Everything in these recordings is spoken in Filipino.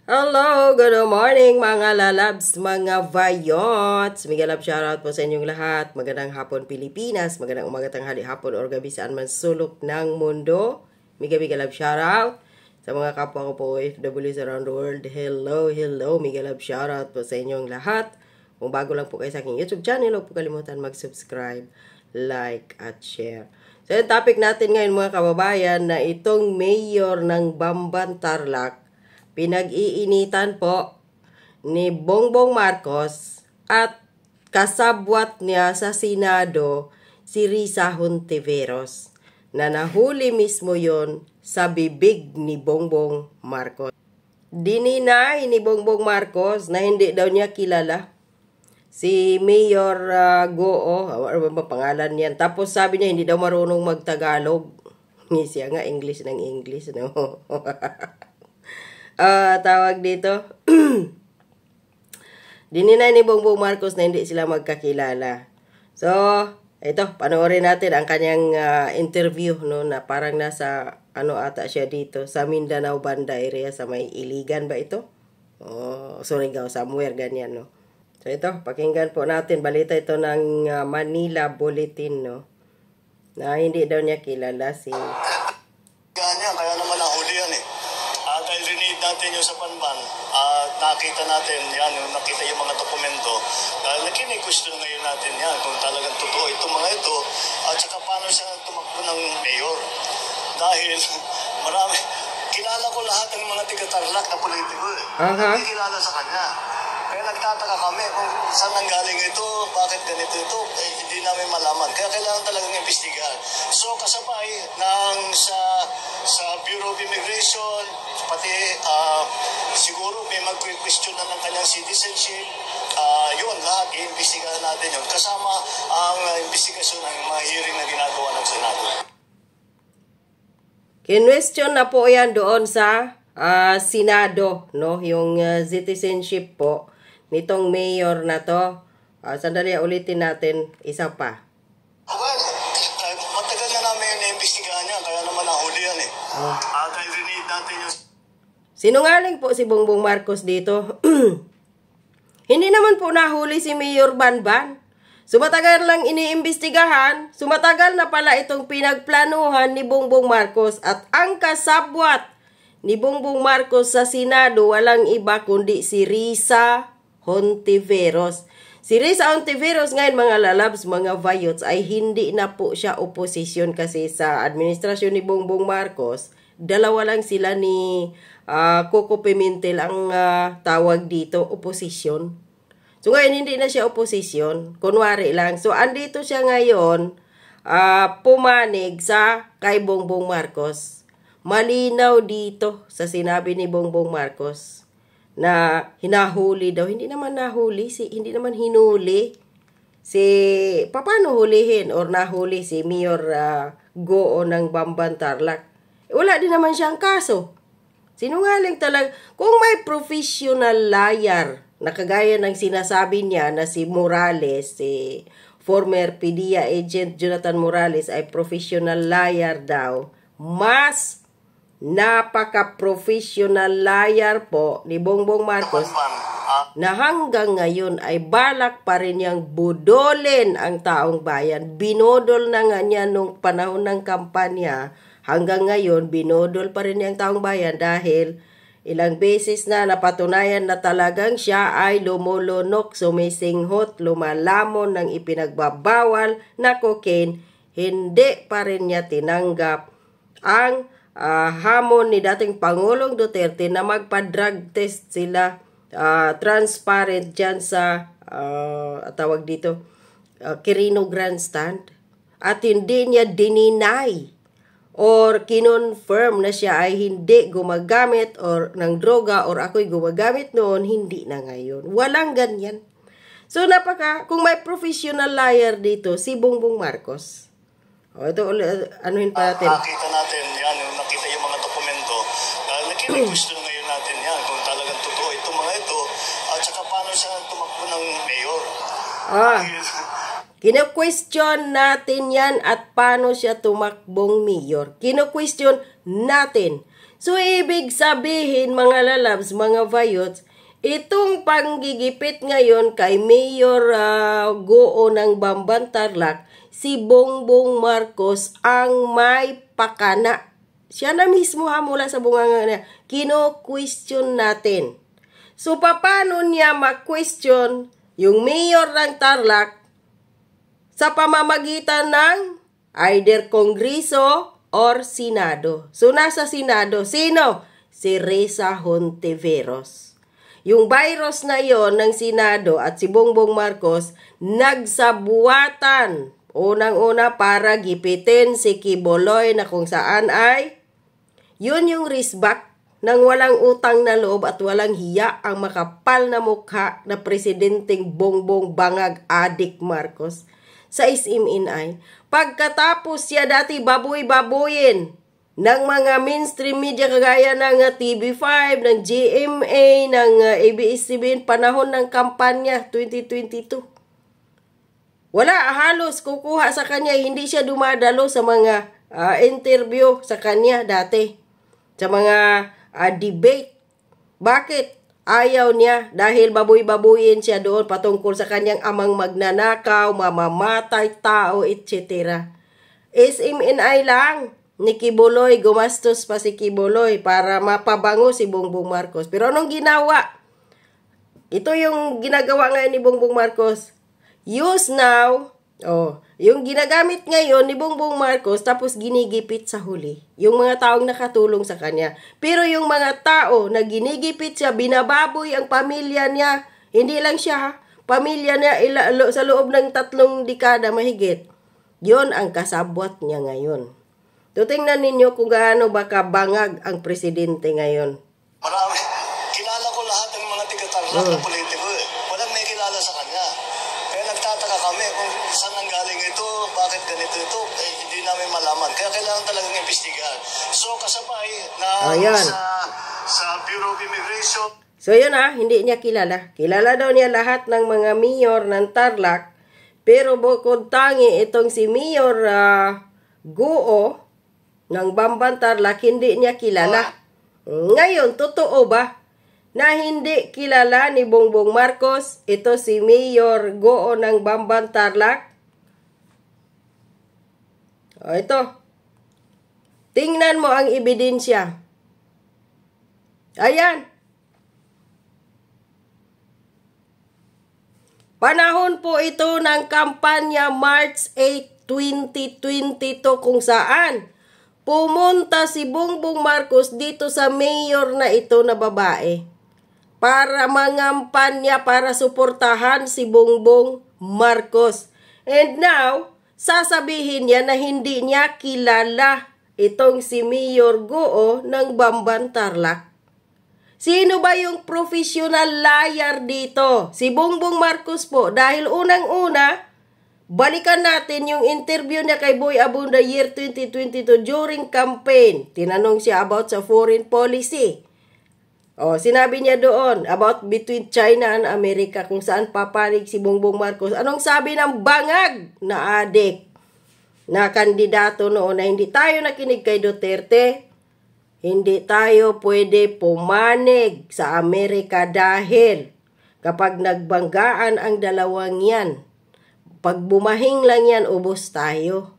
Hello, good morning mga lalabs, mga vayots. Mega love shoutout po sa inyong lahat. Magandang hapon Pilipinas, magandang umaga, tanghali, hapon, or gabi saan man sulok ng mundo. Mega love shoutout sa mga kapwa ko po OFWs around the world. Hello, mega love shoutout po sa inyong lahat. Kung bago lang po kayo sa aking YouTube channel, huwag po kalimutan mag-subscribe, like, at share. So yung topic natin ngayon mga kababayan na itong mayor ng Bamban Tarlac, pinag-iinitan po ni Bongbong Marcos at kasabwat niya sa Senado si Risa Hontiveros na nahuli mismo yon sa bibig ni Bongbong Marcos. Dininay ni Bongbong Marcos na hindi daw niya kilala si Mayor Goo, ano ba pangalan niyan? Tapos sabi niya hindi daw marunong magtagalog. Siya nga English ng English, no? Tawag dito. Dininay ni Bongbong Marcos na hindi sila magkakilala. So, ito, panoorin natin ang kanyang interview, no, na parang nasa, ata siya dito, sa Mindanao Banda area, sa may Iligan ba ito? Surigao, somewhere, ganyan, no. So, ito, pakinggan po natin. Balita ito ng Manila Bulletin, no, na hindi daw niya kilala si... Kaya naman nahuli yan eh. Dahil rinid natin yung sa Banban, nakita natin yan, nakita yung mga dokumento. Dahil nakinig-question ngayon natin yan kung talagang totoo itong mga ito at saka paano siya tumakbo ng mayor. Dahil marami, kilala ko lahat ng mga tiga-Tarlac na politiko eh. Hindi kilala sa kanya. Kaya nagtataka kami kung saan nanggaling ito, bakit ganito ito, hindi namin malaman. Kaya kailangan talagang imbestigahan. So kasabay ng sa Bureau of Immigration, pati siguro may mag-question na ng kanyang citizenship, yun, lahat iimbestigahan natin yun. Kasama ang investigasyon ng mga hearing na ginagawa ng Senado. Kinwestiyon na po yan doon sa Senado, no? Yung citizenship po nitong mayor na to. Sandali, ulitin natin isa pa. Well, matagal na namin na-imbestigahan yan, kaya naman nahuli yan eh. Dahil rinid natin yung... Sinungaling po si Bongbong Marcos dito. Hindi naman po nahuli si Mayor Banban. Sumatagal lang iniimbestigahan, sumatagal na pala itong pinagplanuhan ni Bongbong Marcos at ang kasabwat ni Bongbong Marcos sa Senado walang iba kundi si Risa Hontiveros. Si Risa Hontiveros ngayon mga lalabs, mga vayots, ay hindi na po siya oposisyon kasi sa administrasyon ni Bongbong Marcos, dalawa lang sila ni Coco Pimentel ang tawag dito, oposisyon. So ngayon hindi na siya oposisyon, kunwari lang. So andito siya ngayon, pumanig sa kay Bongbong Marcos. Malinaw dito sa sinabi ni Bongbong Marcos na hinahuli daw. Hindi naman nahuli, hindi naman hinuli. Paano hulihin or nahuli si Mayor Goo ng Bamban Tarlac? Wala din naman siyang kaso. Sinungaling talaga. Kung may professional liar na kagaya ng sinasabi niya na si Morales, si former PDEA agent Jonathan Morales ay professional liar daw, mas napaka-professional liar po ni Bongbong Marcos na hanggang ngayon ay balak pa rin niyang budolin ang taong bayan. Binodol na nga niya nung panahon ng kampanya, hanggang ngayon binodol pa rin niyang taong bayan dahil ilang beses na napatunayan na talagang siya ay lumulunok, sumisinghot, lumalamon ng ipinagbabawal na cocaine. Hindi pa rin niya tinanggap ang hamon ni dating Pangulong Duterte na magpa-drug test sila transparent dyan sa tawag dito Quirino Grandstand at hindi niya dininay or kinonfirm na siya ay hindi gumagamit or ng droga or ako'y gumagamit noon, hindi na ngayon. Walang ganyan. So kung may professional liar dito, si Bongbong Marcos. Ito, anuhin pa natin. Nakita natin yan, nakita yung mga dokumento. Nakinig-question ngayon natin yan kung talagang totoo itong mga ito at saka paano siya tumakbo ng mayor. Kino-question natin yan at paano siya tumakbong mayor. Kino-question natin. So, ibig sabihin, mga lalabs, mga vayots, itong panggigipit ngayon kay Mayor Goo ng Bamban Tarlac, si Bongbong Marcos ang may pakana. Siya na mismo mula sa bunganga niya, kino-question natin. So, paano niya ma-question yung Mayor ng Tarlac sa pamamagitan ng either Kongreso or Senado? So, nasa Senado, sino? Si Risa Hontiveros. Yung virus na yon ng Senado at si Bongbong Marcos nagsabuatan unang-una para gipitin si Quiboloy na kung saan ay yun yung risbak ng walang utang na loob at walang hiya ang makapal na mukha na presidenteng Bongbong Bangag Adik Marcos sa SMNI. Pagkatapos siya dati baboy-baboyin ng mga mainstream media kagaya ng TV5, ng GMA, ng ABS-CBN, panahon ng kampanya 2022. Wala, halos kukuha sa kanya, hindi siya dumadalo sa mga interview sa kanya dati, sa mga debate. Bakit? Ayaw niya dahil baboy-baboyin siya doon patungkol sa kanyang amang magnanakaw, mamamatay, tao, etc. SMNI lang. Ni Quiboloy, gumastos pa si Quiboloy para mapabango si Bongbong Marcos. Pero anong ginawa? Ito yung ginagawa ngayon ni Bongbong Marcos. Use now. Yung ginagamit ngayon ni Bongbong Marcos tapos ginigipit sa huli. Yung mga taong nakatulong sa kanya. Pero yung mga tao na ginigipit siya, binababoy ang pamilya niya. Hindi lang siya, pamilya niya sa loob ng 3 dekada mahigit. Yon ang kasabwat niya ngayon. So, tingnan ninyo kung gaano ba kabangag ang presidente ngayon. Marami. Kilala ko lahat ng mga tiga-Tarlac na politiko eh. Walang may kilala sa kanya. Kaya nagtataka kami kung saan nanggaling ito, bakit ganito ito, hindi namin malaman. Kaya kailangan talagang imbestigahan. So, kasabay na sa Bureau of Immigration. So, yun hindi niya kilala. Kilala daw niya lahat ng mga mayor ng Tarlac. Pero bukod tangi itong si Mayor Goo ng Bamban Tarlac, hindi niya kilala. Ngayon, totoo ba na hindi kilala ni Bongbong Marcos ito si Mayor Goo ng Bamban Tarlac? Ito. Tingnan mo ang ebidensya. Ayan. Panahon po ito ng kampanya March 8, 2022 kung saan pumunta si Bongbong Marcos dito sa mayor na ito na babae para mangampanya, para suportahan si Bongbong Marcos. And now, sasabihin niya na hindi niya kilala itong si Mayor Goo ng Bamban Tarlac. Sino ba yung professional liar dito? Si Bongbong Marcos po. Dahil unang-una, balikan natin yung interview niya kay Boy Abunda year 2022 during campaign. Tinanong siya about sa foreign policy. Sinabi niya doon about between China and America kung saan papanig si Bongbong Marcos. Anong sabi ng bangag na adik na kandidato noon na hindi tayo nakinig kay Duterte? Hindi tayo pwede pumanig sa Amerika dahil kapag nagbanggaan ang dalawang yan, pag bumahing lang yan, ubos tayo.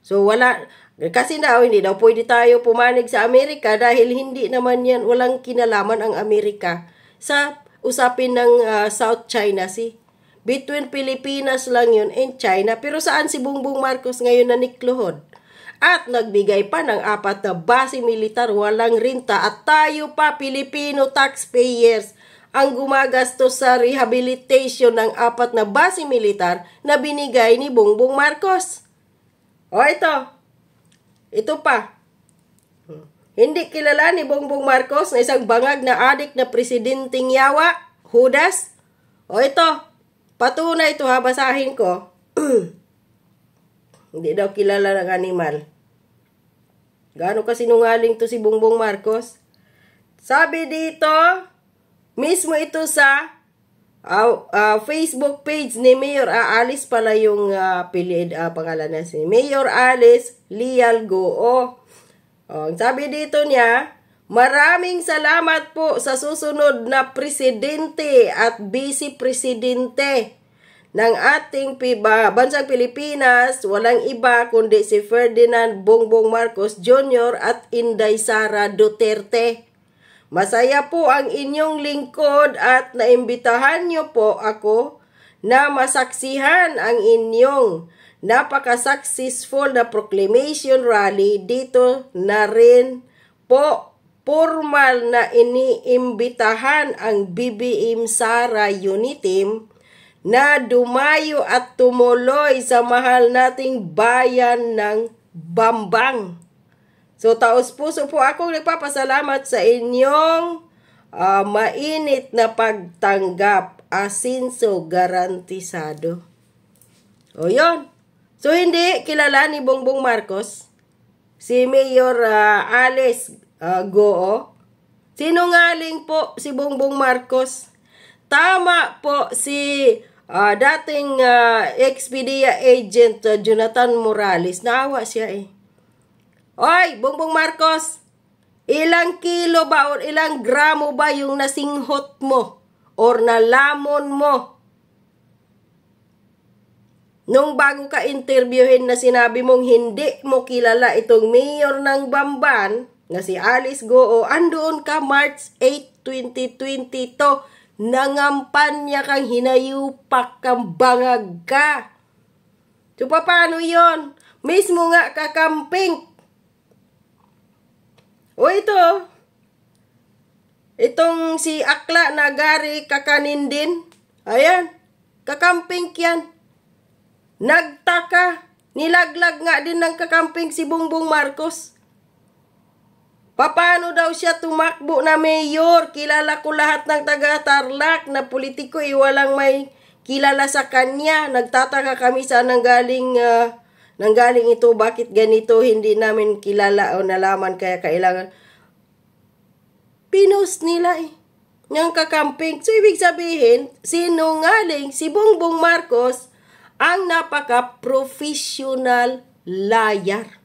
So kasi hindi daw pwede tayo pumanig sa Amerika dahil hindi naman yan, walang kinalaman ang Amerika sa usapin ng South China Sea. Between Pilipinas lang yun and China. Pero saan si Bongbong Marcos ngayon na nikluhod? At nagbigay pa ng 4 na base militar, walang rinta, at tayo pa, Filipino taxpayers, ang gumagastos sa rehabilitation ng 4 na base militar na binigay ni Bongbong Marcos. Ito pa. Hindi kilala ni Bongbong Marcos na isang bangag na adik na presidenteng yawa, Judas. Ito, patunay ito basahin ko. Hindi daw kilala ng animal. Gaano kasinungaling to si Bongbong Marcos? Sabi dito, mismo ito sa Facebook page ni Mayor Alice pala yung pangalan na si Mayor Alice Leal Goo. Sabi dito niya, Maraming salamat po sa susunod na presidente at vice-presidente ng ating bansang Pilipinas. Walang iba kundi si Ferdinand Bongbong Marcos Jr. at Inday Sara Duterte. Masaya po ang inyong lingkod at naimbitahan niyo po ako na masaksihan ang inyong napaka-successful na proclamation rally. Dito na rin po formal na iniimbitahan ang BBM Sara Unitim na dumayo at tumuloy sa mahal nating bayan ng Bambang. So, taos puso po akong nagpapasalamat sa inyong mainit na pagtanggap. Asinso garantisado. O yun. So, hindi kilala ni Bongbong Marcos si Mayor Alice Goo. Sinungaling po si Bongbong Marcos. Tama po si dating Expedia agent Jonathan Morales. Naawa siya eh. Oy, Bongbong Marcos, ilang kilo ba o ilang gramo ba yung nasinghot mo or nalamon mo? Nung bago ka interviewin na sinabi mong hindi mo kilala itong mayor ng Bamban, na si Alice Goo, andoon ka March 8, 2022, nangampanya kang hinayupak kang bangag ka. So, paano yon? Mismo nga kakamping. O ito, itong si Akla Nagari kakanin din. Ayan, kakamping yan. Nagtaka, nilaglag nga din ng kakamping si Bongbong Marcos. Paano daw siya tumakbo na mayor? Kilala ko lahat ng taga-Tarlac na politiko, walang may kilala sa kanya. Nagtataka kami saan nanggaling ito, bakit ganito, hindi namin kilala o nalaman, kaya kailangan pinost nila eh, ng kakamping. So, ibig sabihin, sinungaling si Bongbong Marcos ang napaka-professional liar.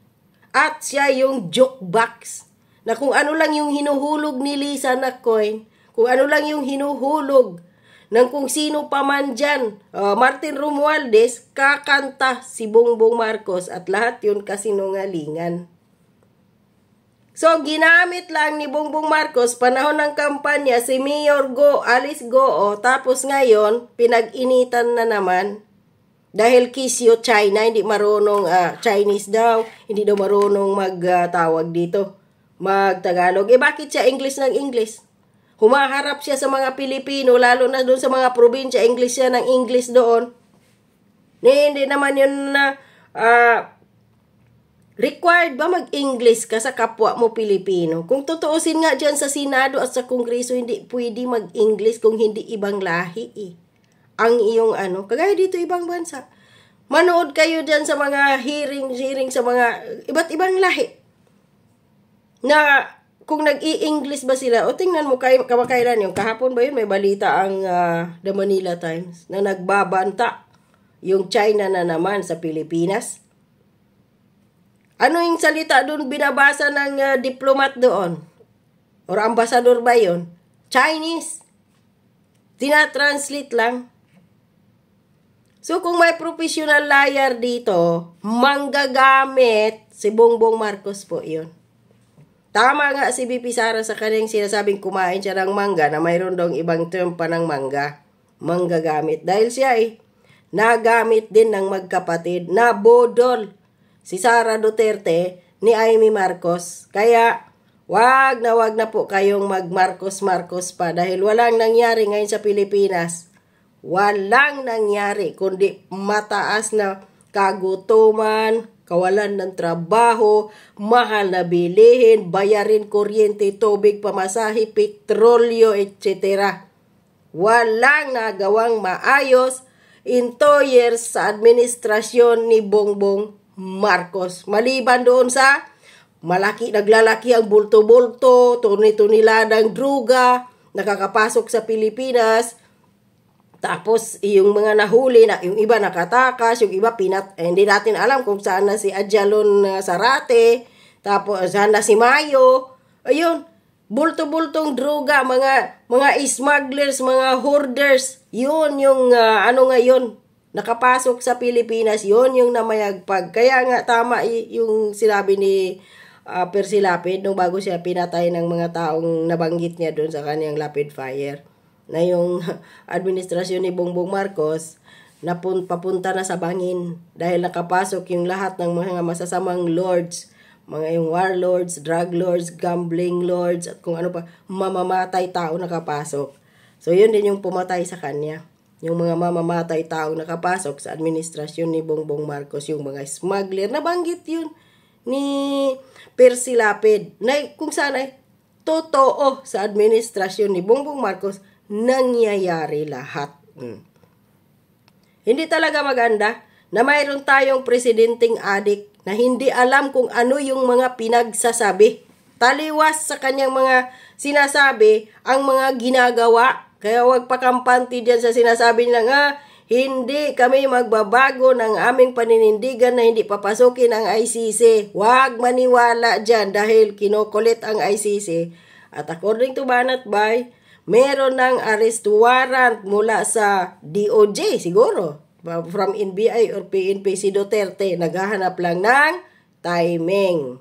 At siya yung jokebox, na kung ano lang yung hinuhulog ni Lisa na coin, kung ano lang yung hinuhulog ng kung sino pa man dyan, Martin Romualdez, kakanta si Bongbong Marcos at lahat yun kasinungalingan. So, ginamit lang ni Bongbong Marcos panahon ng kampanya si Mayor Alice Goo, tapos ngayon, pinag-initan na naman dahil kisyo China, hindi marunong Chinese daw, hindi daw marunong magtawag dito, mag-Tagalog. Bakit siya English ng English? Humaharap siya sa mga Pilipino, lalo na doon sa mga probinsya, English siya ng English doon. Hindi naman yun na required ba mag-English ka sa kapwa mo Pilipino? Kung tutuusin nga dyan sa Senado at sa Kongreso, hindi pwede mag-English kung hindi ibang lahi eh. Ang iyong kagaya dito ibang bansa. Manood kayo dyan sa mga hearing sa mga iba't ibang lahi. Na kung nag-i-English ba sila, o tingnan mo kamakailan yung kahapon ba yun, may balita ang The Manila Times na nagbabanta yung China na naman sa Pilipinas. Ano yung salita doon binabasa ng diplomat doon? Or ambasador ba yun? Chinese. Tinatranslate lang. So kung may professional liar dito, manggagamit si Bongbong Marcos po yun. Tama nga si BP Sara sa kanyang sinasabing kumain siya ng mangga na mayroon daw ibang term pa ng mangga. Manggagamit. Dahil siya nagamit din ng magkapatid na bodol si Sara Duterte ni Amy Marcos. Kaya wag na po kayong mag-Marcos pa dahil walang nangyari ngayon sa Pilipinas. Walang nangyari kundi mataas na kagutuman, kawalan ng trabaho, mahal na bilihin, bayarin kuryente, tubig, pamasahe, petrolyo, etc. Walang nagawang maayos in 2 years sa administrasyon ni Bongbong Marcos. Maliban doon sa naglalaki ang bulto-bulto, tuni-tuniladang druga, nakakapasok sa Pilipinas. Tapos, yung mga nahuli, yung iba nakatakas, yung iba hindi natin alam kung saan na si Adjalon Zarate, tapos saan na si Mayo. Ayun, bulto-bultong droga, mga smugglers, mga hoarders, yun yung ngayon, nakapasok sa Pilipinas, yun yung namayagpag. Kaya nga tama yung sinabi ni Percy Lapid nung bago siya pinatay ng mga taong nabanggit niya doon sa kanyang rapid fire, na yung administrasyon ni Bongbong Marcos papunta na sa bangin dahil nakapasok yung lahat ng mga masasamang lords, mga yung warlords, drug lords, gambling lords, at kung ano pa, mamamatay tao nakapasok. So yun din yung pumatay sa kanya, yung mga mamamatay tao nakapasok sa administrasyon ni Bongbong Marcos, yung mga smuggler, nabanggit yun ni Percy Lapid, na kung saan ay totoo sa administrasyon ni Bongbong Marcos nangyayari lahat. Hindi talaga maganda na mayroon tayong presidenteng adik na hindi alam kung ano yung mga pinagsasabi. Taliwas sa kanyang mga sinasabi ang mga ginagawa. Kaya huwag pakampante dyan sa sinasabi nilang, hindi kami magbabago ng aming paninindigan na hindi papasukin ang ICC. Huwag maniwala dyan dahil kinukulit ang ICC. At according to Banat Bay, meron ng arrest warrant mula sa DOJ siguro, from NBI or PNP. Si Duterte naghahanap lang ng timing.